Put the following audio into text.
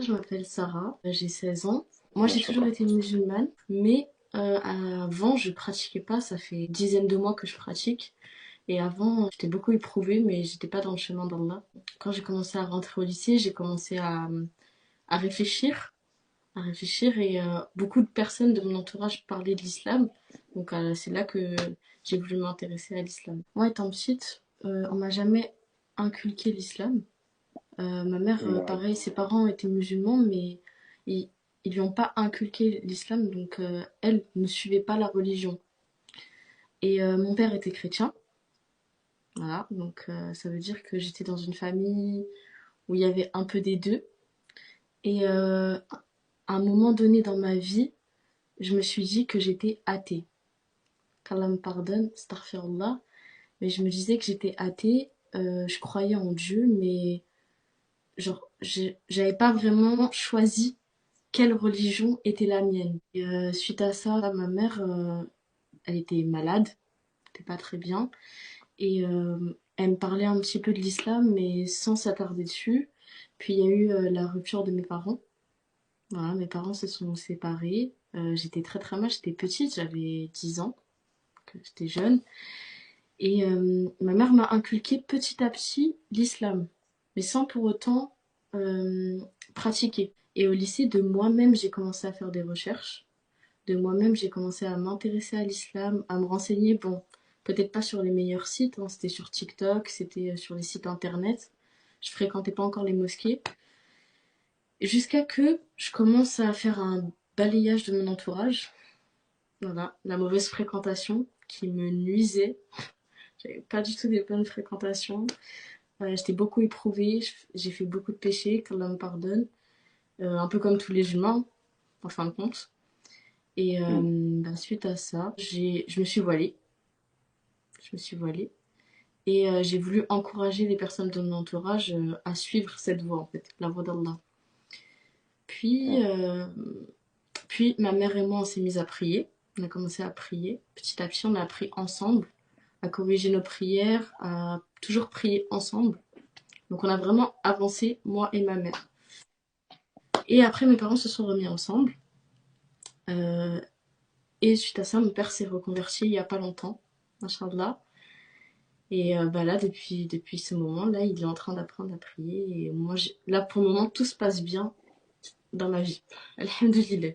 Je m'appelle Sarah, j'ai 16 ans. Moi, j'ai toujours été musulmane, mais avant, je pratiquais pas. Ça fait une dizaine de mois que je pratique. Et avant, j'étais beaucoup éprouvée, mais j'étais pas dans le chemin d'Allah. Quand j'ai commencé à rentrer au lycée, j'ai commencé à réfléchir, et beaucoup de personnes de mon entourage parlaient de l'islam. Donc, c'est là que j'ai voulu m'intéresser à l'islam. Moi, étant petite, on m'a jamais inculqué l'islam. Ma mère, Ouais. pareil, ses parents étaient musulmans, mais ils, ils lui ont pas inculqué l'islam, donc elle ne suivait pas la religion. Et mon père était chrétien, voilà, donc ça veut dire que j'étais dans une famille où il y avait un peu des deux. Et à un moment donné dans ma vie, je me suis dit que j'étais athée. Qu'Allah me pardonne, astaghfirullah, mais je me disais que j'étais athée, je croyais en Dieu, mais genre, j'avais pas vraiment choisi quelle religion était la mienne. Et, suite à ça, ma mère, elle était malade, elle était pas très bien, et elle me parlait un petit peu de l'islam, mais sans s'attarder dessus. Puis il y a eu la rupture de mes parents. Voilà, mes parents se sont séparés. J'étais très très mal, j'étais petite, j'avais 10 ans, donc j'étais jeune. Et ma mère m'a inculqué petit à petit l'islam, mais sans pour autant euh, pratiquer. Et au lycée, de moi-même, j'ai commencé à faire des recherches. De moi-même, j'ai commencé à m'intéresser à l'islam, à me renseigner. Bon, peut-être pas sur les meilleurs sites, hein, c'était sur TikTok, c'était sur les sites internet. Je fréquentais pas encore les mosquées. Jusqu'à que je commence à faire un balayage de mon entourage. Voilà, la mauvaise fréquentation qui me nuisait. J'avais pas du tout des bonnes fréquentations. J'étais beaucoup éprouvée, j'ai fait beaucoup de péchés, qu'Allah me pardonne. Un peu comme tous les humains, en fin de compte. Et Hmm. suite à ça, je me suis voilée. Je me suis voilée. Et j'ai voulu encourager les personnes de mon entourage à suivre cette voie, en fait, la voie d'Allah. Puis, Ouais. puis, ma mère et moi, on s'est mis à prier. On a commencé à prier. Petit à petit, on a appris ensemble, à corriger nos prières, à toujours prier ensemble. Donc, on a vraiment avancé, moi et ma mère. Et après, mes parents se sont remis ensemble. Euh, et suite à ça, mon père s'est reconverti il y a pas longtemps, Inch'Allah. Et là, depuis ce moment-là, il est en train d'apprendre à prier. Et moi, là, pour le moment, tout se passe bien dans ma vie. Alhamdulillah.